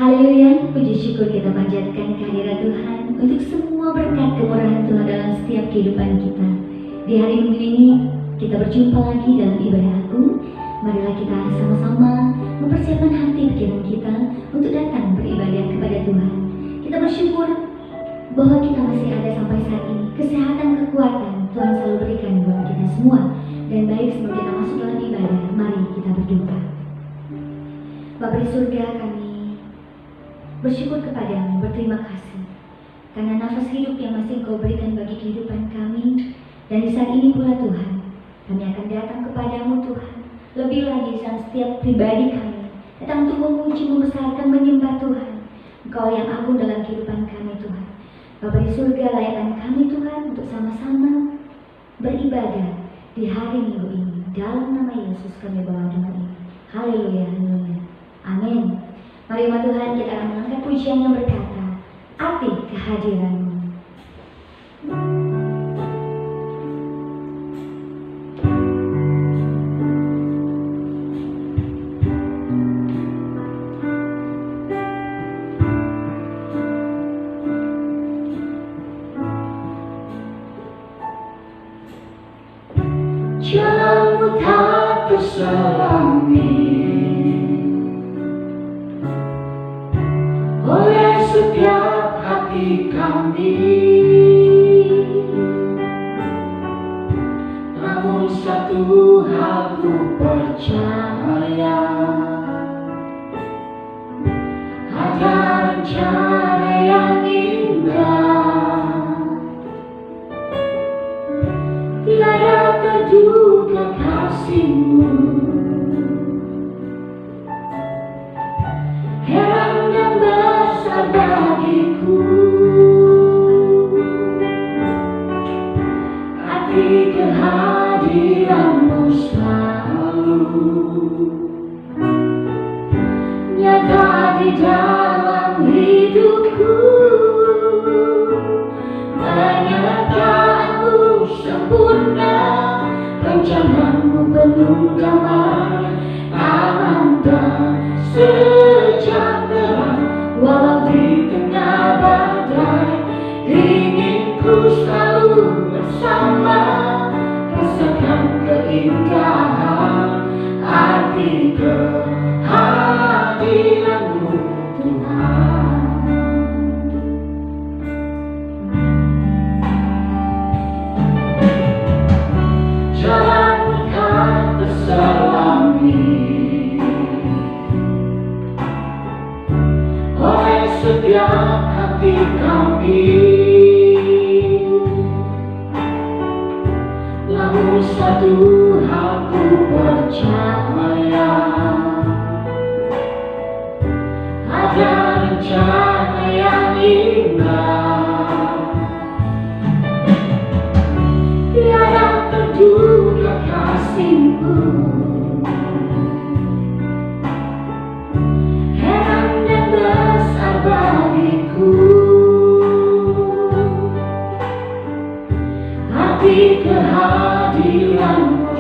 Haleluya, puji syukur kita panjatkan kehadirat Tuhan untuk semua berkat kemurahan Tuhan dalam setiap kehidupan kita. Di hari Minggu ini kita berjumpa lagi dalam ibadah agung. Marilah kita sama-sama mempersiapkan hati pikiran kita untuk datang beribadah kepada Tuhan. Kita bersyukur bahwa kita masih ada sampai saat ini. Kesehatan, kekuatan Tuhan selalu berikan buat kita semua. Dan baik sebelum kita masuk dalam ibadah, mari kita berdoa. Bapa di surga, kami bersyukur kepadamu, berterima kasih karena nafas hidup yang masih Engkau berikan bagi kehidupan kami. Dan di saat ini pula Tuhan, kami akan datang kepadamu Tuhan, lebih lagi saat setiap pribadi kami datang untuk memuji, membesarkan, menyembah Tuhan. Engkau yang agung dalam kehidupan kami Tuhan. Bapa di surga, layakkan kami Tuhan untuk sama-sama beribadah di hari Minggu ini. Dalam nama Yesus kami bawa doa ini. Haleluya, haleluya, amin. Mari umat Tuhan, kita akan mengangkat pujian yang berkata, Arti Kehadiran-Mu. Jalan-Mu tak terselangi oleh setiap hati kami, namun satu hal ku percaya, ada rencana yang indah, tiada terduga kasih-Mu. Heran dan besar bagiku arti kehadiran-Mu selalu nyata di dalam hidupku. Penyertaan-Mu sempurna, rencana-Mu penuh damai, aman dan sejahtera. Walau di tengah badai, ingin ku selalu bersama, rasakan keindahan arti kehadiran-Mu Tuhan. Jalan-Mu tak terselangi oleh setiap hati kami, namun satu hal ku percaya, ada rencana yang indah, tiada terduga kasih-Mu. Heran dan besar bagiku arti kehadiran-Mu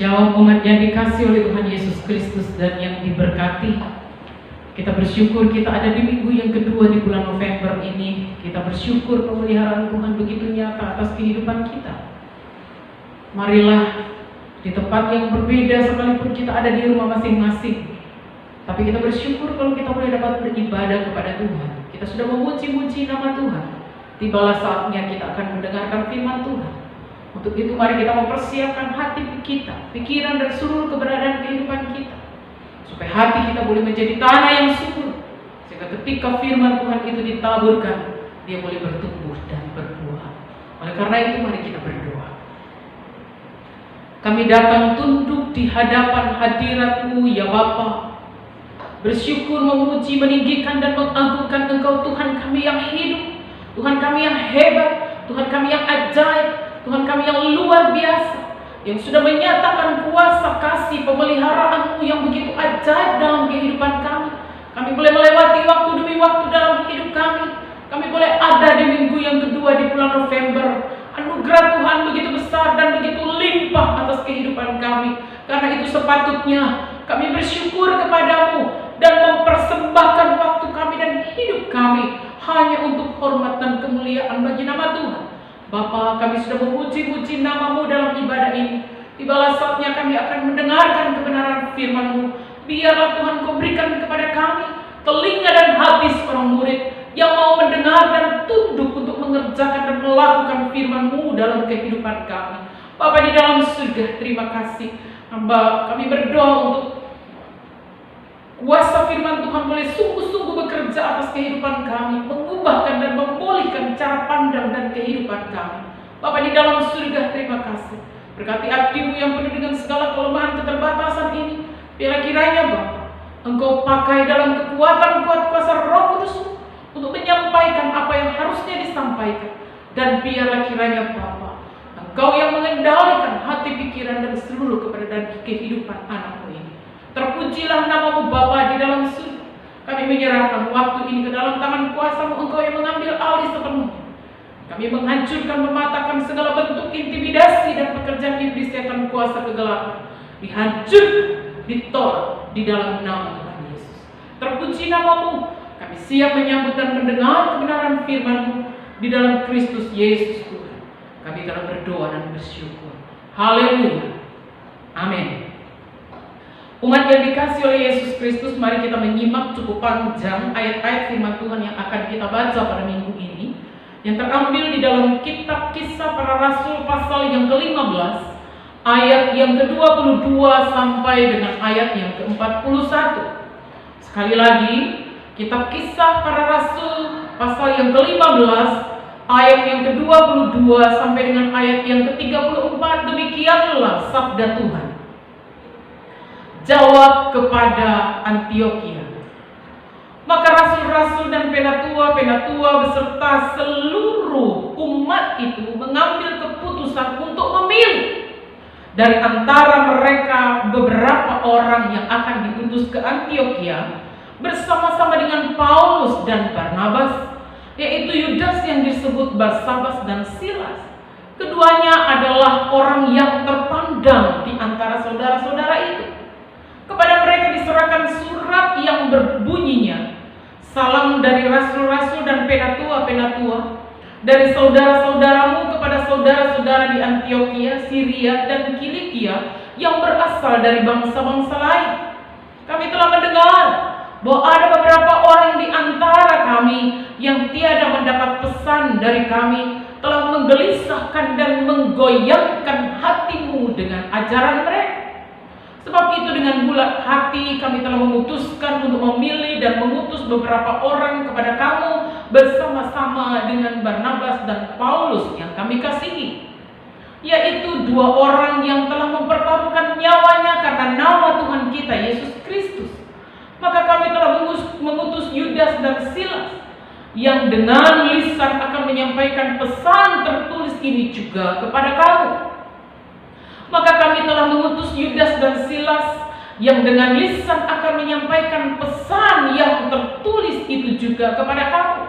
Shalom umat yang dikasihi oleh Tuhan Yesus Kristus dan yang diberkati. Kita bersyukur kita ada di minggu yang kedua di bulan November ini. Kita bersyukur pemeliharaan Tuhan begitu nyata atas kehidupan kita. Marilah di tempat yang berbeda sekalipun kita ada di rumah masing-masing, tapi kita bersyukur kalau kita boleh dapat beribadah kepada Tuhan. Kita sudah memuji-muji nama Tuhan. Tibalah saatnya kita akan mendengarkan firman Tuhan. Untuk itu mari kita mempersiapkan hati kita, pikiran dan seluruh keberadaan kehidupan kita, supaya hati kita boleh menjadi tanah yang subur, sehingga ketika firman Tuhan itu ditaburkan, dia boleh bertumbuh dan berbuah. Oleh karena itu mari kita berdoa. Kami datang tunduk di hadapan hadirat-Mu ya Bapa, bersyukur, memuji, meninggikan dan mengagungkan Engkau Tuhan kami yang hidup, Tuhan kami yang hebat, Tuhan kami yang ajaib, Tuhan kami yang luar biasa, yang sudah menyatakan kuasa kasih pemeliharaan-Mu yang begitu ajaib dalam kehidupan kami. Kami boleh melewati waktu demi waktu dalam hidup kami. Kami boleh ada di minggu yang kedua di bulan November. Anugerah Tuhan begitu besar dan begitu limpah atas kehidupan kami. Karena itu sepatutnya kami bersyukur kepada-Mu dan mempersembahkan waktu kami dan hidup kami hanya untuk hormat dan kemuliaan bagi nama Tuhan. Bapa, kami sudah memuji-muji nama-Mu dalam ibadah ini. Tibalah saatnya kami akan mendengarkan kebenaran firman-Mu. Biarlah Tuhan Kau berikan kepada kami telinga dan hati seorang murid yang mau mendengar dan tunduk untuk mengerjakan dan melakukan firman-Mu dalam kehidupan kami. Bapa di dalam surga, terima kasih. Hamba kami berdoa untuk kuasa firman Tuhan boleh sungguh-sungguh bekerja atas kehidupan kami, mengubahkan dan memulihkan cara pandang dan kehidupan kami. Bapa di dalam surga, terima kasih. Berkati abdi-Mu yang penuh dengan segala kelemahan keterbatasan ini. Biarlah kiranya Bapa, Engkau pakai dalam kekuatan kuat kuasa Roh Kudus untuk menyampaikan apa yang harusnya disampaikan. Dan biarlah kiranya Bapa, Engkau yang mengendalikan hati, pikiran dan seluruh keberadaan kehidupan anak-Mu ini. Terpujilah nama-Mu Bapa di dalam surga. Kami menyerahkan waktu ini ke dalam tangan kuasa-Mu, Engkau yang mengambil alih sepenuhnya. Kami menghancurkan, mematahkan segala bentuk intimidasi dan pekerjaan iblis setan kuasa kegelapan. Dihancurkan, ditolak di dalam nama Tuhan Yesus. Terpuji nama-Mu. Kami siap menyambut dan mendengar kebenaran firman-Mu di dalam Kristus Yesus Tuhan. Kami telah berdoa dan bersyukur. Haleluya. Amin. Umat yang dikasihi oleh Yesus Kristus, mari kita menyimak cukup panjang ayat-ayat firman Tuhan yang akan kita baca pada minggu ini, yang terambil di dalam kitab Kisah Para Rasul pasal yang ke-15, ayat yang ke-22 sampai dengan ayat yang ke-41. Sekali lagi, kitab Kisah Para Rasul pasal yang ke-15, ayat yang ke-22 sampai dengan ayat yang ke-34. Demikianlah sabda Tuhan. Jawab kepada Antiokhia. Maka rasul-rasul dan penatua beserta seluruh umat itu mengambil keputusan untuk memilih dari antara mereka beberapa orang yang akan diutus ke Antiokhia bersama-sama dengan Paulus dan Barnabas, yaitu Yudas yang disebut Barsabas dan Silas. Keduanya adalah orang yang terpandang di antara saudara-saudara itu. Kepada mereka diserahkan surat yang berbunyinya, salam dari rasul-rasul dan penatua-penatua, dari saudara-saudaramu kepada saudara-saudara di Antiokhia, Syria, dan Kilikia yang berasal dari bangsa-bangsa lain. Kami telah mendengar bahwa ada beberapa orang di antara kami yang tiada mendapat pesan dari kami, telah menggelisahkan dan menggoyangkan hatimu dengan ajaran mereka. Sebab itu dengan bulat hati kami telah memutuskan untuk memilih dan mengutus beberapa orang kepada kamu bersama-sama dengan Barnabas dan Paulus yang kami kasihi, yaitu dua orang yang telah mempertaruhkan nyawanya karena nama Tuhan kita Yesus Kristus. Maka kami telah mengutus Yudas dan Silas yang dengan lisan akan menyampaikan pesan tertulis ini juga kepada kamu. Maka kami telah mengutus Yudas dan Silas yang dengan lisan akan menyampaikan pesan yang tertulis itu juga kepada kamu.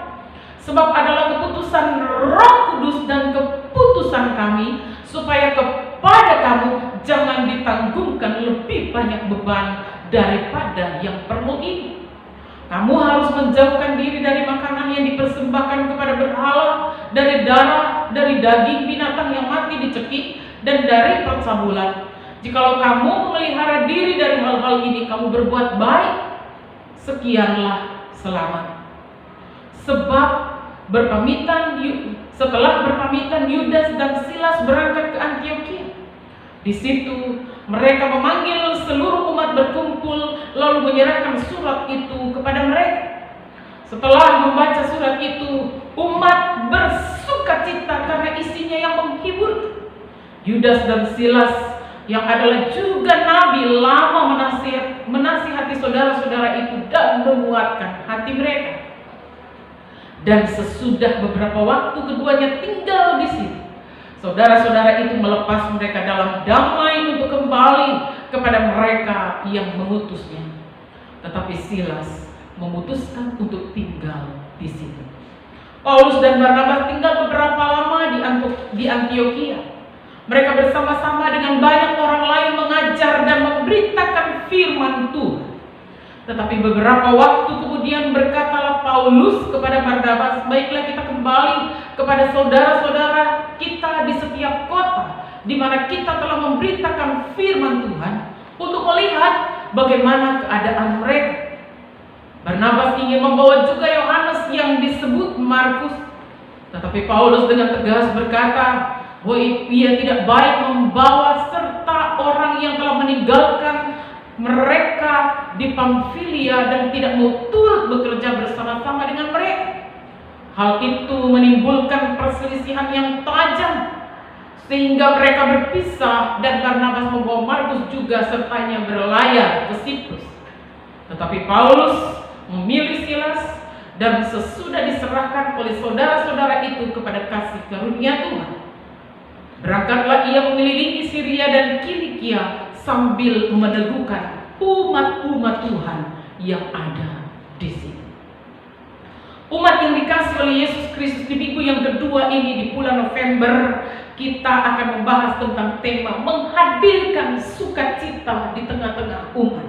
Sebab adalah keputusan Roh Kudus dan keputusan kami supaya kepada kamu jangan ditanggung lebih banyak beban daripada yang perlu ini. Kamu harus menjauhkan diri dari makanan yang dipersembahkan kepada berhala, dari darah, dari daging binatang yang mati dicekik, dan dari percabulan. Jikalau kamu memelihara diri dari hal-hal ini, kamu berbuat baik, sekianlah selamat. Sebab setelah berpamitan, Yudas dan Silas berangkat ke Antiokhia. Di situ mereka memanggil seluruh umat berkumpul, lalu menyerahkan surat itu kepada mereka. Setelah membaca surat itu, umat bersukacita karena isinya yang menghibur. Yudas dan Silas yang adalah juga nabi lama menasihati saudara-saudara itu dan menguatkan hati mereka. Dan sesudah beberapa waktu keduanya tinggal di situ, saudara-saudara itu melepas mereka dalam damai untuk kembali kepada mereka yang mengutusnya. Tetapi Silas memutuskan untuk tinggal di situ. Paulus dan Barnabas tinggal beberapa lama di Antiokhia. Mereka bersama-sama dengan banyak orang lain mengajar dan memberitakan firman Tuhan. Tetapi beberapa waktu kemudian berkatalah Paulus kepada Barnabas, baiklah kita kembali kepada saudara-saudara kita di setiap kota di mana kita telah memberitakan firman Tuhan untuk melihat bagaimana keadaan mereka. Barnabas ingin membawa juga Yohanes yang disebut Markus, tetapi Paulus dengan tegas berkata bahwa ia tidak baik membawa serta orang yang telah meninggalkan mereka di Pamfilia dan tidak mau turut bekerja bersama-sama dengan mereka. Hal itu menimbulkan perselisihan yang tajam sehingga mereka berpisah dan Barnabas membawa Markus juga sertanya berlayar ke Siprus. Tetapi Paulus memilih Silas dan sesudah diserahkan oleh saudara-saudara itu kepada kasih karunia Tuhan, berangkatlah ia mengelilingi Syria dan Kilikia sambil meneguhkan umat-umat Tuhan yang ada di sini. Umat yang dikasih oleh Yesus Kristus, di minggu yang kedua ini di bulan November, kita akan membahas tentang tema menghadirkan sukacita di tengah-tengah umat.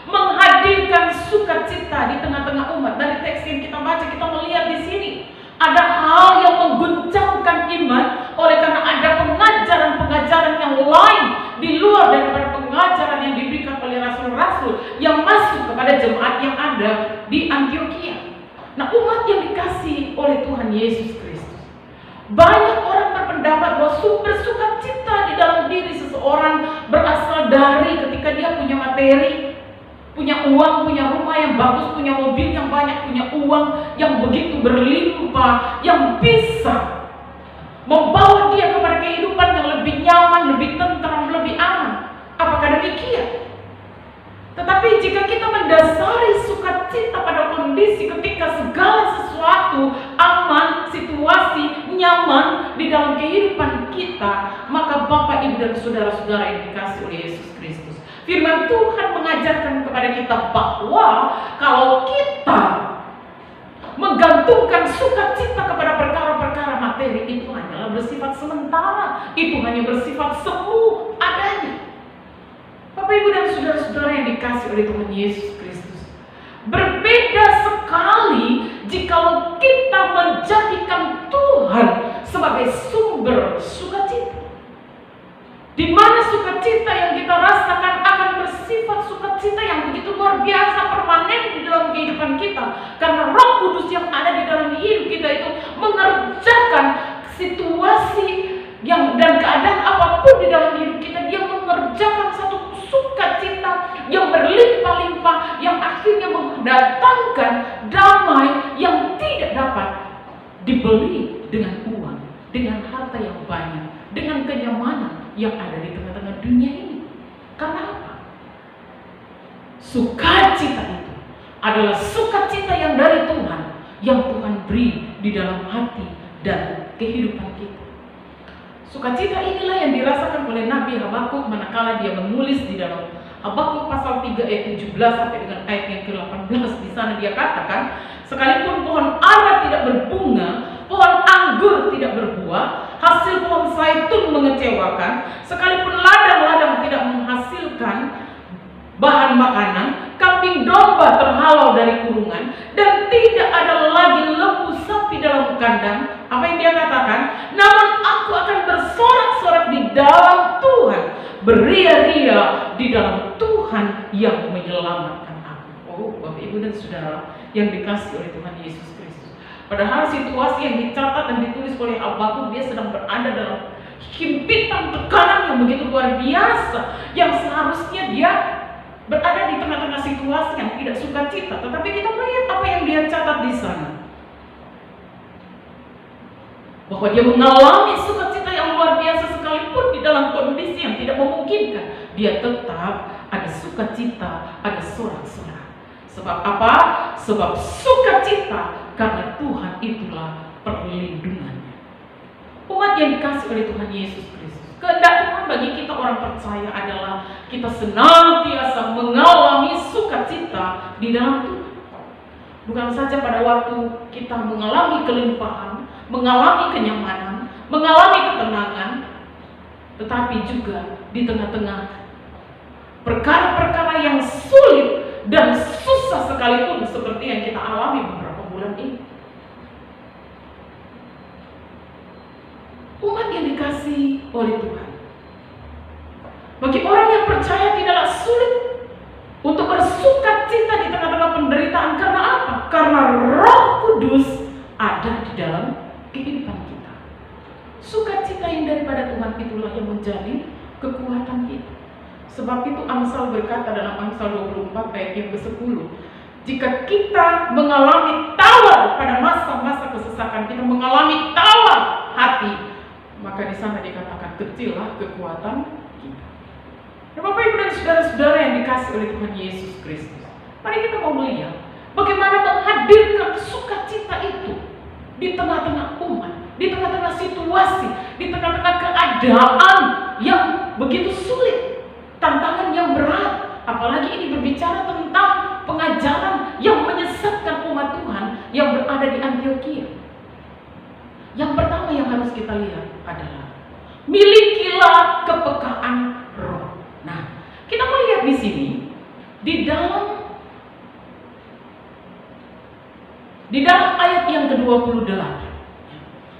Menghadirkan sukacita di tengah-tengah umat. Dari teks yang kita baca, kita melihat di sini ada hal yang mengguncangkan iman oleh karena ada pengajaran-pengajaran yang lain di luar daripada pengajaran yang diberikan oleh rasul-rasul yang masuk kepada jemaat yang ada di Antiokhia. Nah, umat yang dikasih oleh Tuhan Yesus Kristus, banyak orang berpendapat bahwa sumber sukacita di dalam diri seseorang berasal dari ketika dia punya materi, punya uang, punya rumah yang bagus, punya mobil yang banyak, punya uang yang begitu berlimpah, yang bisa membawa dia kepada kehidupan yang lebih nyaman, lebih tentram, lebih aman. Apakah demikian? Tetapi jika kita mendasari sukacita pada kondisi ketika segala sesuatu aman, situasi nyaman di dalam kehidupan kita, maka Bapak, Ibu, dan saudara-saudara yang dikasih oleh Yesus Kristus, firman Tuhan mengajarkan kepada kita bahwa kalau kita menggantungkan sukacita kepada perkara-perkara materi, itu hanyalah bersifat sementara, itu hanya bersifat semu adanya. Bapak, Ibu, dan saudara-saudara yang dikasih oleh Tuhan Yesus Kristus, berbeda sekali jikalau kita menjadikan Tuhan sebagai sumber sukacita, di mana sukacita yang kita rasakan akan bersifat sukacita yang begitu luar biasa, permanen di dalam kehidupan kita, karena Roh Kudus yang ada di dalam hidup kita itu mengerjakan situasi yang dan keadaan apapun di dalam hidup kita. Dia mengerjakan satu sukacita yang berlimpah-limpah, yang akhirnya mendatangkan damai yang tidak dapat dibeli dengan uang, dengan harta yang banyak, dengan kenyamanan yang ada di tengah-tengah dunia ini. Karena apa? Sukacita itu adalah sukacita yang dari Tuhan, yang Tuhan beri di dalam hati dan kehidupan kita. Sukacita inilah yang dirasakan oleh Nabi Habakuk manakala dia menulis di dalam Habakuk pasal 3 ayat 17 sampai dengan ayat yang ke-18. Di sana dia katakan, sekalipun pohon ara tidak berbunga, pohon anggur tidak berbuah, hasil pohon zaitun mengecewakan, sekalipun ladang-ladang tidak menghasilkan bahan makanan, kambing domba terhalau dari kurungan, dan tidak ada lagi lembu sapi dalam kandang. Apa yang dia katakan? Namun aku akan bersorak-sorak di dalam Tuhan, beria-ria di dalam Tuhan yang menyelamatkan aku. Oh, Bapak Ibu dan Saudara yang dikasihi oleh Tuhan Yesus Kristus. Padahal situasi yang dicatat dan ditulis oleh Habakuk, dia sedang berada dalam himpitan tekanan yang begitu luar biasa, yang seharusnya dia berada di tengah-tengah situasi yang tidak sukacita. Tetapi kita melihat apa yang dia catat di sana, bahwa dia mengalami sukacita yang luar biasa sekalipun di dalam kondisi yang tidak memungkinkan. Dia tetap ada sukacita, ada sorak-sorak. Sebab apa? Sebab sukacita karena Tuhan itulah perlindungannya. Umat yang dikasihi oleh Tuhan Yesus Kristus, kehendak Tuhan bagi kita orang percaya adalah kita senantiasa mengalami sukacita di dalam Tuhan. Bukan saja pada waktu kita mengalami kelimpahan, mengalami kenyamanan, mengalami ketenangan, tetapi juga di tengah-tengah perkara-perkara yang sulit dan susah sekalipun, seperti yang kita alami beberapa bulan ini. Umat yang dikasihi oleh Tuhan, bagi orang yang percaya tidaklah sulit untuk bersukacita di tengah-tengah penderitaan. Karena apa? Karena Roh Kudus ada di dalam kehidupan kita. Sukacita yang daripada Tuhan itulah yang menjadi kekuatan kita. Sebab itu Amsal berkata dalam Amsal 24 ayat yang ke-10, jika kita mengalami tawar pada masa-masa kesesakan, kita mengalami tawar hati, maka di sana dikatakan kecillah kekuatan kita. Nah, Bapak Ibu dan saudara-saudara yang dikasihi oleh Tuhan Yesus Kristus, mari kita mau melihat bagaimana menghadirkan sukacita itu di tengah-tengah umat, di tengah-tengah situasi, di tengah-tengah keadaan yang begitu sulit, tantangan yang berat. Apalagi ini berbicara tentang pengajaran yang menyesatkan umat Tuhan yang berada di Antioquia. Yang pertama yang harus kita lihat adalah milikilah kepekaan roh. Nah, kita melihat di sini di dalam ayat yang ke-28.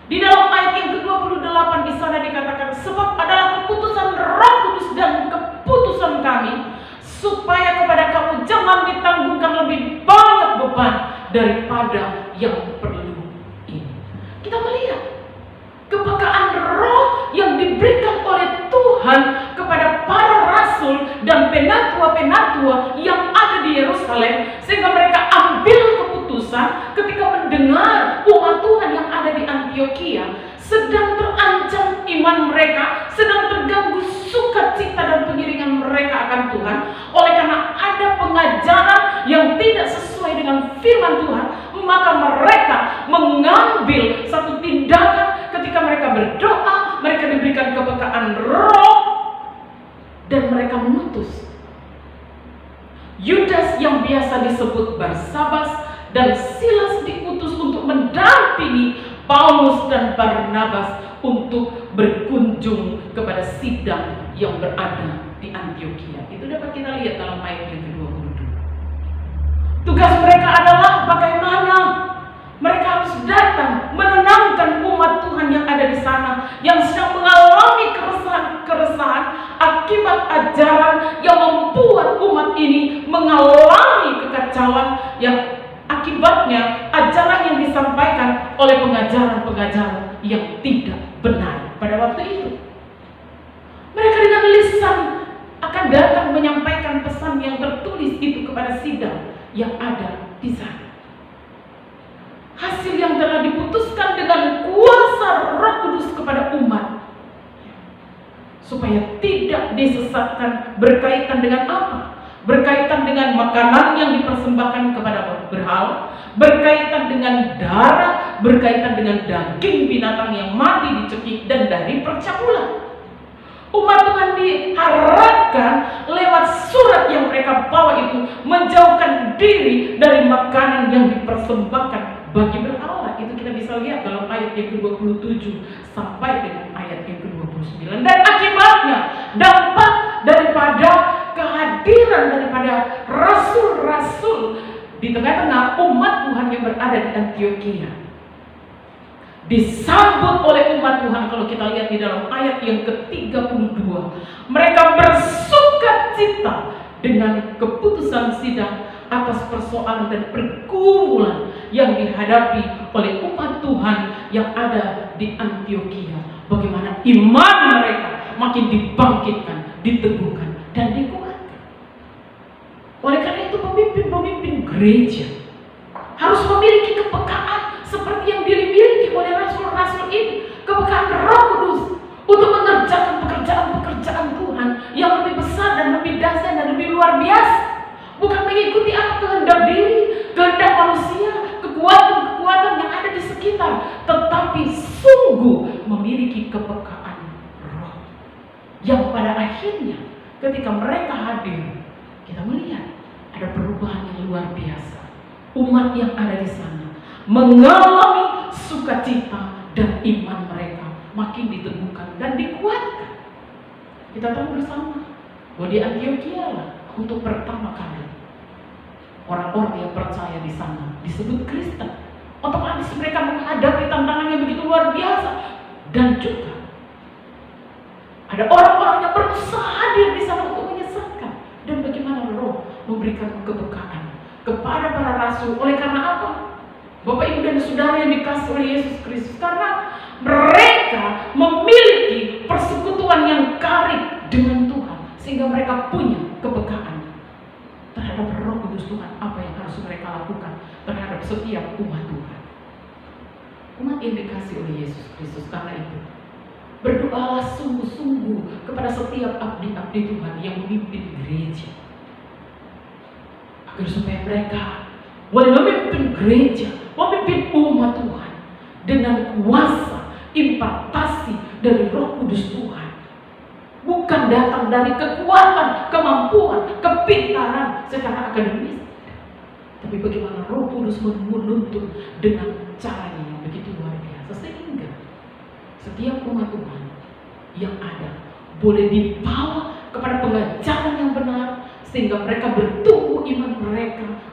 Di dalam ayat yang ke-28 di sana dikatakan, sebab adalah keputusan Roh Kudus dan keputusan kami supaya kepada kamu jangan ditanggungkan lebih banyak beban daripada yang perlu ini. Kita melihat kepekaan roh yang diberikan oleh Tuhan kepada para rasul dan penatua-penatua yang ada di Yerusalem, sehingga mereka ambil keputusan ketika mendengar umat Tuhan yang ada di Antioquia sedang terancam iman mereka, sedang terganggu sukacita dan pengiringan mereka akan Tuhan, oleh karena ada pengajaran yang tidak sesuai dengan firman Tuhan, maka mereka mengambil satu tindakan ketika mereka berdoa, mereka diberikan kepekaan roh, dan mereka mengutus Yudas yang biasa disebut Barsabas dan Silas diutus untuk mendampingi Paulus dan Barnabas untuk berkunjung kepada sidang yang berada di Antioquia. Itu dapat kita lihat dalam ayat yang ke-22. Tugas mereka adalah bagaimana mereka harus datang menenangkan umat Tuhan yang ada di sana, yang sedang mengalami keresahan akibat ajaran yang membuat umat ini mengalami kekacauan yang akibatnya ajaran yang disampaikan oleh pengajaran-pengajaran yang tidak benar pada waktu itu. Mereka dengan lisan akan datang menyampaikan pesan yang tertulis itu kepada sidang yang ada di sana. Hasil yang telah diputuskan dengan kuasa Roh Kudus kepada umat, supaya tidak disesatkan berkaitan dengan apa? Berkaitan dengan makanan yang dipersembahkan kepada berhala, berkaitan dengan darah, berkaitan dengan daging binatang yang mati dicekik, dan dari percabulan. Umat Tuhan diharapkan lewat surat yang mereka bawa itu menjauhkan diri dari makanan yang dipersembahkan bagi berhala. Itu kita bisa lihat dalam ayat yang ke-27 sampai dengan ayat yang ke-29. Dan akibatnya, dampak daripada kehadiran kehadiran daripada rasul-rasul di tengah-tengah umat Tuhan yang berada di Antioquia. Disambut oleh umat Tuhan, kalau kita lihat di dalam ayat yang ke-32, mereka bersuka cita dengan keputusan sidang atas persoalan dan pergumulan yang dihadapi oleh umat Tuhan yang ada di Antioquia. Bagaimana iman mereka makin dibangkitkan, diteguhkan, dan dikuatkan. Oleh karena itu pemimpin-pemimpin gereja harus memiliki kepekaan seperti yang dimiliki oleh rasul-rasul ini, kepekaan Roh Kudus untuk mengerjakan pekerjaan-pekerjaan Tuhan yang lebih besar dan lebih dahsyat dan lebih luar biasa. Bukan mengikuti apa kehendak diri, kehendak manusia, kekuatan-kekuatan yang ada di sekitar, tetapi sungguh memiliki kepekaan Roh. Yang pada akhirnya ketika mereka hadir, kita melihat ada perubahan yang luar biasa. Umat yang ada di sana mengalami sukacita dan iman mereka makin diteguhkan dan dikuatkan. Kita tahu bersama bahwa di Antioquia lah untuk pertama kali orang-orang yang percaya di sana disebut Kristen. Otomatis mereka menghadapi tantangan yang begitu luar biasa, dan juga ada orang-orang yang berusaha hadir di sana untuk menyesatkan. Dan bagaimana Roh memberikan kepekaan kepada para rasul. Oleh karena apa? Bapak, Ibu, dan Saudara yang dikasihi oleh Yesus Kristus, karena mereka memiliki persekutuan yang karib dengan Tuhan, sehingga mereka punya kepekaan terhadap Roh Kudus Tuhan, apa yang harus mereka lakukan terhadap setiap umat Tuhan. Umat yang dikasihi oleh Yesus Kristus, karena itu berdoalah sungguh-sungguh kepada setiap abdi-abdi Tuhan yang memimpin gereja, agar supaya mereka boleh memimpin gereja, memimpin umat Tuhan dengan kuasa impartasi dari Roh Kudus Tuhan. Bukan datang dari kekuatan, kemampuan, kepintaran secara akademis, tapi bagaimana Roh Kudus menuntun dengan caranya yang begitu luar biasa, sehingga setiap umat Tuhan yang ada boleh dibawa kepada pengajaran yang benar, sehingga mereka bertumbuh iman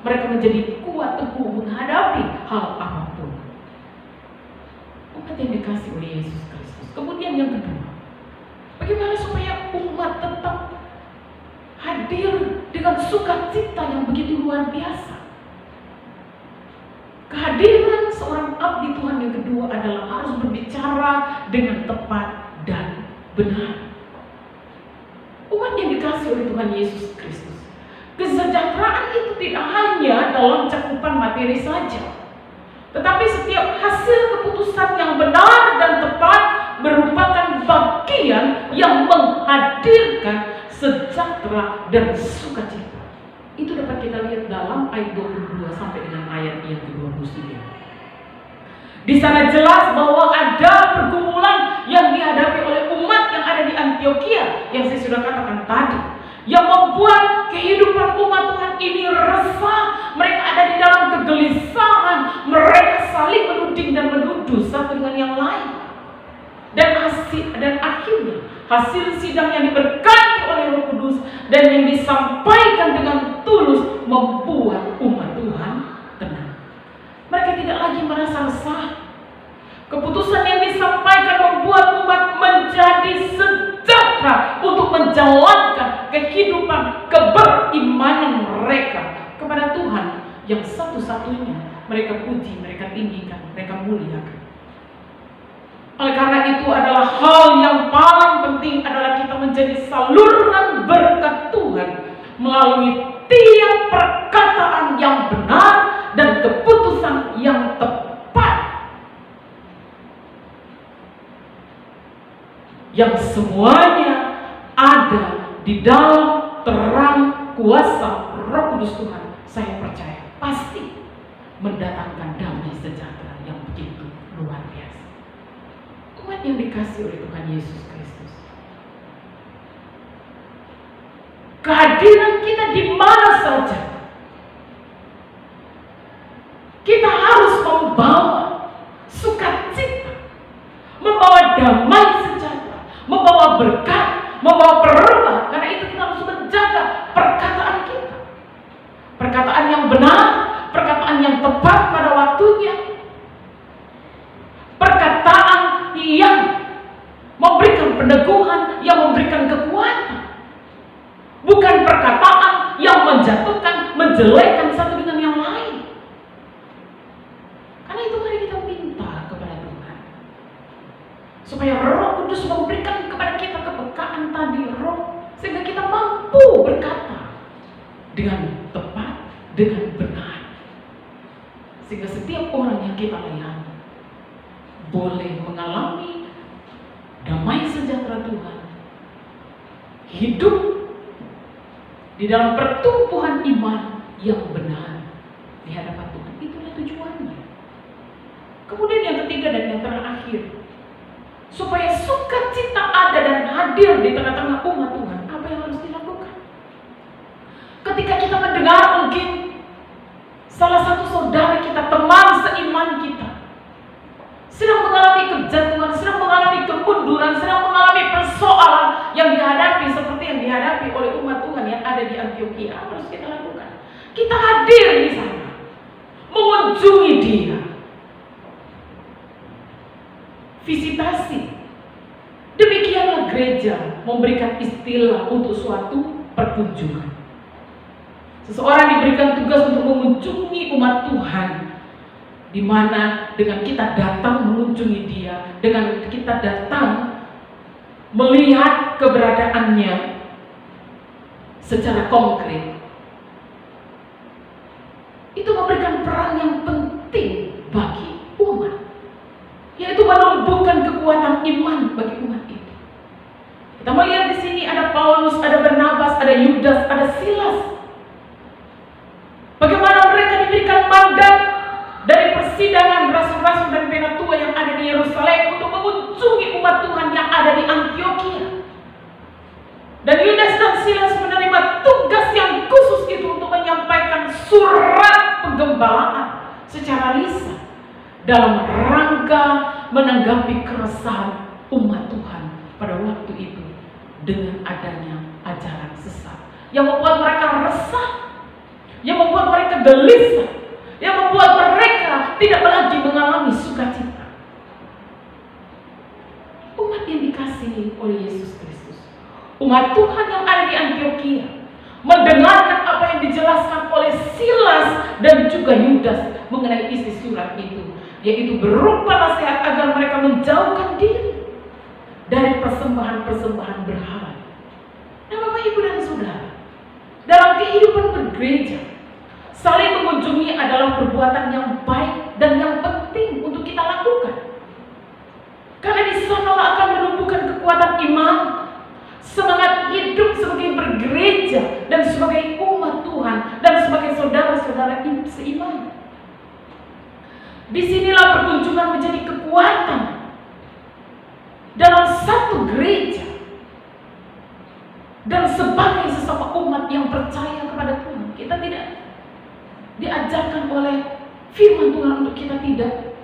mereka menjadi kuat teguh menghadapi hal apapun. Umat yang dikasihi oleh Yesus Kristus. Kemudian yang kedua, bagaimana supaya umat tetap hadir dengan sukacita yang begitu luar biasa? Kehadiran seorang abdi Tuhan yang kedua adalah harus berbicara dengan tepat dan benar. Umat yang dikasihi oleh Tuhan Yesus Kristus, kesejahteraan itu tidak hanya dalam cakupan materi saja, tetapi setiap hasil keputusan yang benar dan tepat merupakan bagian yang menghadirkan sejahtera dan sukacita. Itu dapat kita lihat dalam ayat 22 sampai dengan ayat yang ke-29. Di sana jelas bahwa ada pergumulan yang dihadapi oleh umat yang ada di Antioquia, yang saya sudah katakan tadi, yang membuat kehidupan umat Tuhan ini resah. Mereka ada di dalam kegelisahan, mereka saling menuding dan menuduh satu dengan yang lain. Dan akhirnya hasil sidang yang diberkati oleh Roh Kudus dan yang disampaikan dengan tulus membuat umat Tuhan tenang. Mereka tidak lagi merasa resah. Keputusan yang disampaikan membuat umat menjadi sejahtera untuk menjalankan kehidupan keberimanan mereka kepada Tuhan yang satu-satunya mereka puji, mereka tinggikan, mereka muliakan. Oleh karena itu adalah hal yang paling penting adalah kita menjadi saluran berkat Tuhan melalui tiap perkataan yang benar dan keputusan yang tepat, yang semuanya ada di dalam terang kuasa Roh Kudus Tuhan. Saya percaya pasti mendatangkan damai sejahtera yang begitu luar biasa. Umat yang dikasihi oleh Tuhan Yesus Kristus, kehadiran kita di mana saja, kita harus membawa sukacita, membawa damai sejahtera, membawa berkat, membawa perubahan. Karena itu kita harus menjaga perkataan perkataan yang benar, perkataan yang tepat pada waktunya, perkataan yang memberikan peneguhan, yang memberikan kekuatan, bukan perkataan yang menjatuhkan, menjelekkan satu dengan yang lain. Karena itu mari kita minta kepada Tuhan supaya Roh Kudus memberikan kepada kita kepekaan tadi, roh, sehingga kita mampu berkata dengan tepat, dengan benar, sehingga setiap orang yang kita layani boleh mengalami damai sejahtera Tuhan, hidup di dalam pertumbuhan iman yang benar di hadapan Tuhan. Itulah tujuannya. Kemudian yang ketiga dan yang terakhir, supaya sukacita ada dan hadir di tengah-tengah umat Tuhan, apa yang harus dilakukan? Ketika kita mendengar mungkin salah satu saudara kita, teman seiman kita, sedang mengalami kejatuhan, sedang mengalami kemunduran, sedang mengalami persoalan yang dihadapi seperti yang dihadapi oleh umat Tuhan yang ada di Antiokhia, apa harus kita lakukan? Kita hadir di sana, mengunjungi dia, visitasi. Demikianlah gereja memberikan istilah untuk suatu perkunjungan. Seseorang diberikan tugas untuk mengunjungi umat Tuhan, di mana dengan kita datang mengunjungi dia, dengan kita datang melihat keberadaannya secara konkret, itu memberikan peran yang penting bagi umat, yaitu menumbuhkan kekuatan iman bagi umat itu. Kita melihat di sini ada Paulus, ada Barnabas, ada Yudas, ada Silas. Bagaimana mereka diberikan mandat dari persidangan rasul-rasul dan penatua yang ada di Yerusalem untuk mengunjungi umat Tuhan yang ada di Antiokhia. Dan Yudas dan Silas menerima tugas yang khusus itu untuk menyampaikan surat penggembalaan secara lisan dalam rangka menanggapi keresahan umat Tuhan pada waktu itu dengan adanya ajaran sesat yang membuat mereka resah, yang membuat mereka gelisah, yang membuat mereka tidak lagi mengalami sukacita. Umat yang dikasihi oleh Yesus Kristus, umat Tuhan yang ada di Antiokhia, mendengarkan apa yang dijelaskan oleh Silas dan juga Yudas mengenai isi surat itu, yaitu berupa nasihat agar mereka menjauhkan diri dari persembahan-persembahan berhala. Nah, Bapak, Ibu, dan Saudara, dalam kehidupan bergereja, saling mengunjungi adalah perbuatan yang baik dan yang penting untuk kita lakukan. Karena di sanalah akan menumbuhkan kekuatan iman, semangat hidup sebagai bergereja dan sebagai umat Tuhan dan sebagai saudara-saudara seiman. Disinilah perkunjungan menjadi kekuatan dalam satu gereja dan sebagai sesama umat yang percaya kepada Tuhan. Kita tidak diajarkan oleh firman Tuhan untuk kita tidak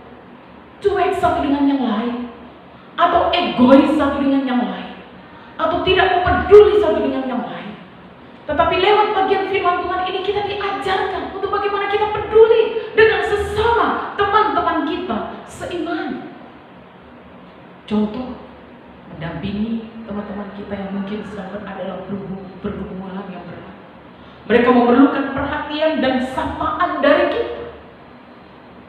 cuek satu dengan yang lain, atau egois satu dengan yang lain, atau tidak peduli satu dengan yang lain. Tetapi lewat bagian firman Tuhan ini kita diajarkan untuk bagaimana kita peduli dengan sesama teman-teman kita seiman. Contoh, mendampingi teman-teman kita yang mungkin sedang berada dalam pergumulan yang berat. Mereka memerlukan perhatian dan sapaan dari kita.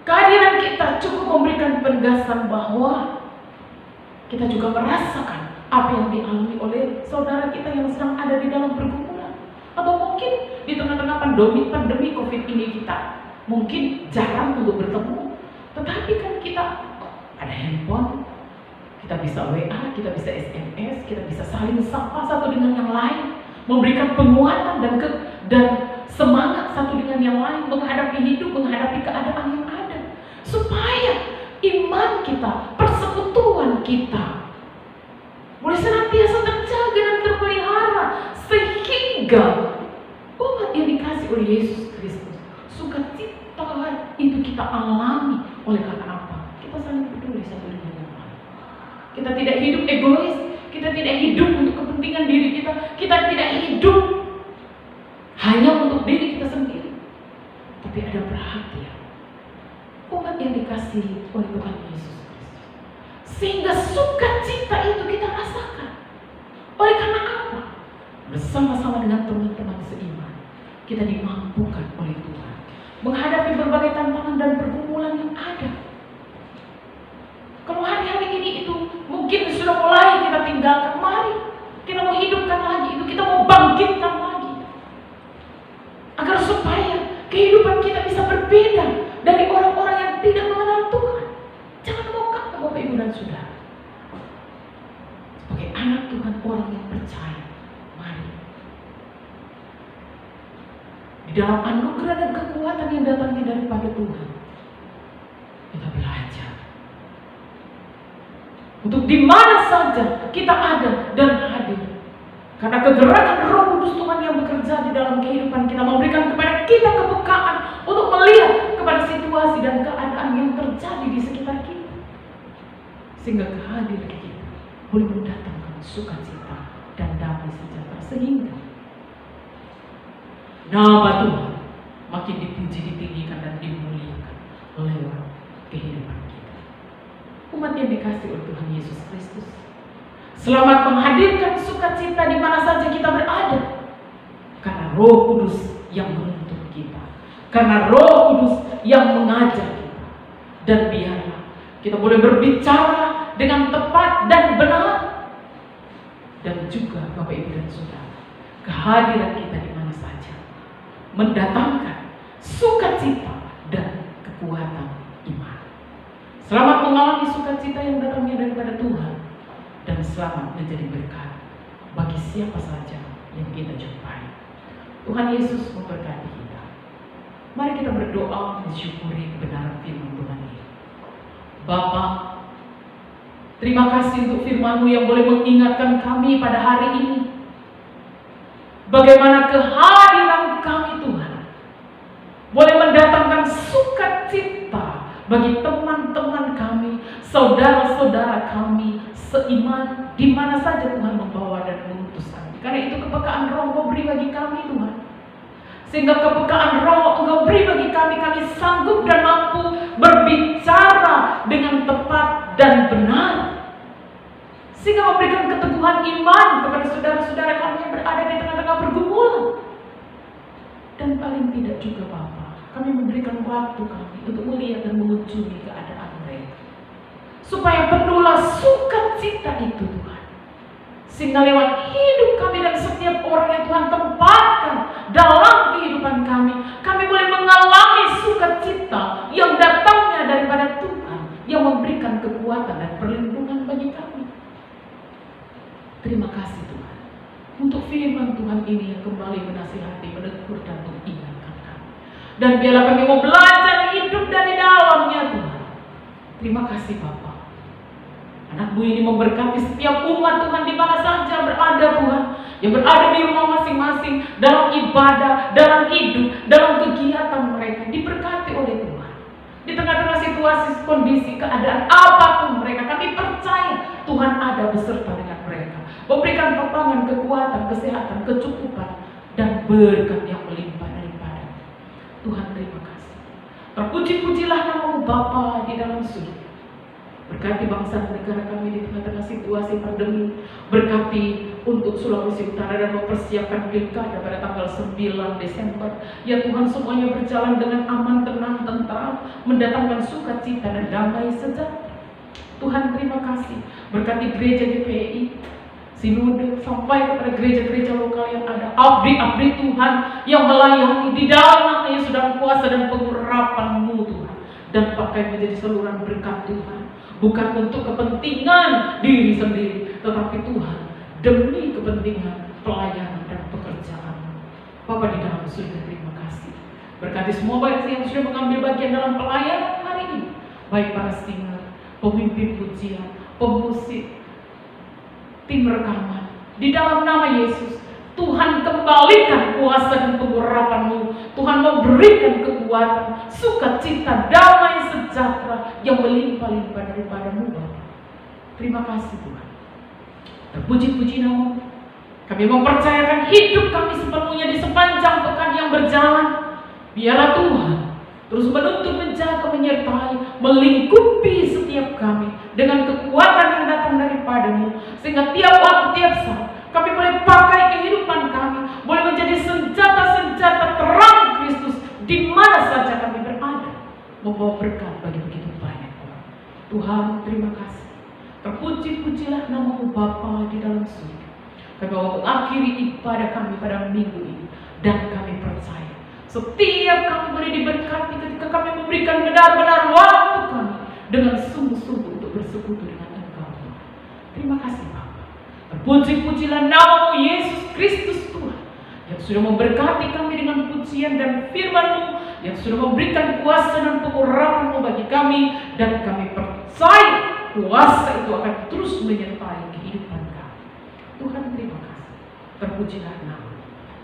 Kehadiran kita cukup memberikan penegasan bahwa kita juga merasakan apa yang dialami oleh saudara kita yang sedang ada di dalam pergumulan. Atau mungkin di tengah-tengah pandemi COVID ini kita mungkin jarang untuk bertemu. Tetapi kan kita ada handphone, kita bisa WA, kita bisa SMS, kita bisa saling sapa satu dengan yang lain, memberikan penguatan dan semangat satu dengan yang lain menghadapi hidup, menghadapi keadaan yang ada, supaya iman kita, persekutuan kita boleh senantiasa terjaga dan terpelihara, sehingga umat yang dikasih oleh Yesus Kristus, sukacita itu kita alami. Oleh karena apa? Kita saling peduli satu dengan yang lain. Kita tidak hidup egois, kita tidak hidup untuk kepentingan diri kita, kita tidak hidup hanya untuk diri kita sendiri. berbahagia. Umat yang dikasihi oleh Tuhan Yesus Kristus. Sehingga sukacita itu kita rasakan. Oleh karena apa? Bersama-sama dengan teman-teman seiman, kita dimampukan oleh Tuhan menghadapi berbagai tantangan dan pergumulan yang ada. Kalau hari-hari ini itu mungkin sudah mulai kita tinggalkan, mari kita mau hidupkan lagi itu, kita mau bangkitkan lagi. Agar supaya kehidupan kita bisa berbeda dari orang-orang yang tidak mengenal Tuhan. Jangan lupa Bapak Ibu dan Saudara. Sebagai anak Tuhan, orang yang percaya, mari di dalam anugerah dan kekuatan yang datangnya daripada Tuhan, kita belajar untuk di mana saja kita ada dan hadir. Karena kegerakan Roh Kudus Tuhan yang bekerja di dalam kehidupan kita memberikan kepada kita kepekaan untuk melihat kepada situasi dan keadaan yang terjadi di sekitar kita. Sehingga kehadiran kita boleh mendatangkan sukacita dan damai sejahtera, sehingga nama Tuhan makin dipuji, ditinggikan dan dimuliakan lewat kehidupan kita. Umat yang dikasihi oleh Tuhan Yesus Kristus, selamat menghadirkan sukacita di mana saja kita berada. Karena Roh Kudus yang menuntun kita, karena Roh Kudus yang mengajar kita. Dan biarlah kita boleh berbicara dengan tepat dan benar. Dan juga Bapak Ibu dan Saudara, kehadiran kita di mana saja mendatangkan sukacita dan kekuatan iman. Selamat mengalami sukacita yang datangnya daripada Tuhan, dan selamat menjadi berkat bagi siapa saja yang kita jumpai. Tuhan Yesus memberkati kita. Mari kita berdoa mensyukuri kebenaran firman Tuhan ini. Bapa, terima kasih untuk firman-Mu yang boleh mengingatkan kami pada hari ini. Bagaimana kehadiran kami Tuhan boleh mendatangkan sukacita bagi teman-teman kami, saudara-saudara kami seiman, di mana saja Tuhan membawa dan mengutus kami. Karena itu kepekaan Roh Engkau beri bagi kami Tuhan. Sehingga kepekaan Roh Engkau beri bagi kami, kami sanggup dan mampu berbicara dengan tepat dan benar. Sehingga memberikan keteguhan iman kepada saudara-saudara kami yang berada di tengah-tengah pergumulan. Dan paling tidak juga Bapa, kami memberikan waktu kami untuk melihat dan mengunjungi keadaan mereka, supaya penuhlah sukacita itu Tuhan. Sehingga lewat hidup kami dan setiap orang yang Tuhan tempatkan dalam kehidupan kami, kami boleh mengalami sukacita yang datangnya daripada Tuhan, yang memberikan kekuatan dan perlindungan bagi kami. Terima kasih Tuhan untuk firman Tuhan ini yang kembali menasihati, menegur dan mengingatkan kami. Dan biarlah kami mau belajar hidup dari dalamnya Tuhan. Terima kasih Bapa. Anak-Mu ini memberkati setiap umat Tuhan di mana saja berada Tuhan, yang berada di rumah masing-masing, dalam ibadah, dalam hidup, dalam kegiatan mereka, diberkati oleh Tuhan. Di tengah-tengah situasi, kondisi, keadaan apapun mereka, kami percaya Tuhan ada beserta dengan mereka, memberikan topangan, kekuatan, kesehatan, kecukupan, dan berkat yang melimpah daripada Tuhan. Terima kasih. Terpuji-pujilah nama-Mu Bapa di dalam surga. Berkati bangsa dan negara kami di tengah-tengah situasi pandemi. Berkati untuk Sulawesi Utara dan mempersiapkan pilkada pada tanggal 9 Desember. Ya Tuhan, semuanya berjalan dengan aman, tenang, tentram, mendatangkan sukacita dan damai sejahtera. Tuhan, terima kasih. Berkati gereja GPI, Sinode, sampai kepada gereja-gereja lokal yang ada. Abdi-abdi Tuhan yang melayani di dalam nama Yesus dalam kuasa dan pengurapan-Mu Tuhan. Dan pakai menjadi saluran berkat Tuhan. Bukan untuk kepentingan diri sendiri, tetapi Tuhan demi kepentingan pelayanan dan pekerjaan. Bapa di dalam surga, terima kasih. Berkati semua baik yang sudah mengambil bagian dalam pelayanan hari ini, baik para singer, pemimpin pujian, pemusik, tim rekaman. Di dalam nama Yesus, Tuhan kembalikan kuasa dan pengurapan-Mu. Tuhan memberikan kekuatan, sukacita, damai sejahtera yang melimpah-limpah daripada-Mu Bapa. Terima kasih Tuhan. Terpuji-puji nama-Mu. Kami mempercayakan hidup kami sepenuhnya di sepanjang pekan yang berjalan. Biarlah Tuhan terus menuntun, menjaga, menyertai, melingkupi setiap kami dengan kekuatan yang datang daripadamu, sehingga tiap waktu, tiap saat kami boleh pakai kehidupan kami, boleh menjadi senjata-senjata terang Kristus di mana saja kami berada, membawa berkat bagi begitu banyak orang. Tuhan, terima kasih. Terpuji-pujilah nama-Mu Bapa di dalam surga. Kami mau mengakhiri ibadah kami pada minggu ini, dan kami percaya setiap kami boleh diberkati ketika kami memberikan benar-benar waktu kami dengan sungguh-sungguh untuk bersekutu dengan Engkau. Terima kasih Bapa. Terpuji-pujilah nama-Mu Yesus Kristus Tuhan, yang sudah memberkati kami dengan pujian dan firman-Mu, yang sudah memberikan kuasa dan pengurapan-Mu bagi kami, dan kami percaya kuasa itu akan terus menyertai kehidupan kami. Tuhan, terima kasih. Terpujilah nama.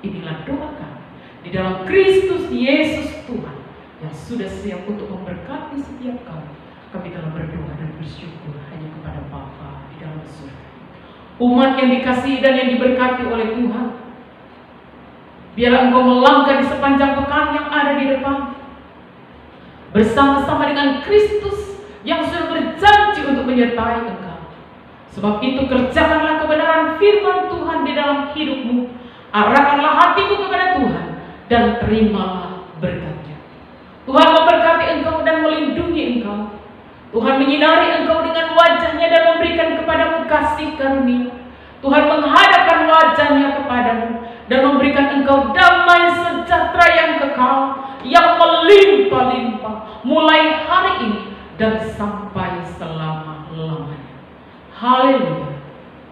Inilah doa kami di dalam Kristus Yesus Tuhan, yang sudah siap untuk memberkati setiap kami. Kami telah berdoa dan bersyukur hanya kepada Bapa di dalam surga. Umat yang dikasihi dan yang diberkati oleh Tuhan, biarlah Engkau melangkah di sepanjang pekan yang ada di depan, bersama-sama dengan Kristus yang sudah berjanji untuk menyertai Engkau. Sebab itu kerjakanlah kebenaran firman Tuhan di dalam hidupmu, arahkanlah hatimu kepada Tuhan, dan terimalah berkat-Nya. Tuhan memberkati engkau dan melindungi engkau. Tuhan menyinari engkau dengan wajah-Nya dan memberikan kepadamu kasih karunia. Tuhan menghadapkan wajah-Nya kepadamu dan memberikan engkau damai sejahtera yang kekal, yang melimpah-limpah, mulai hari ini dan sampai selama-lamanya. Haleluya.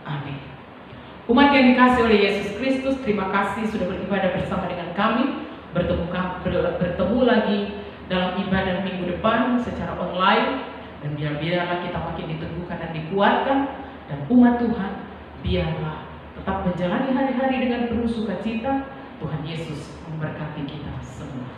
Amin. Umat yang dikasihi oleh Yesus Kristus, terima kasih sudah beribadah bersama dengan kami. Bertemu lagi dalam ibadah minggu depan secara online, dan biarlah kita makin diteguhkan dan dikuatkan, dan umat Tuhan biarlah tetap menjalani hari-hari dengan penuh sukacita. Tuhan Yesus memberkati kita semua.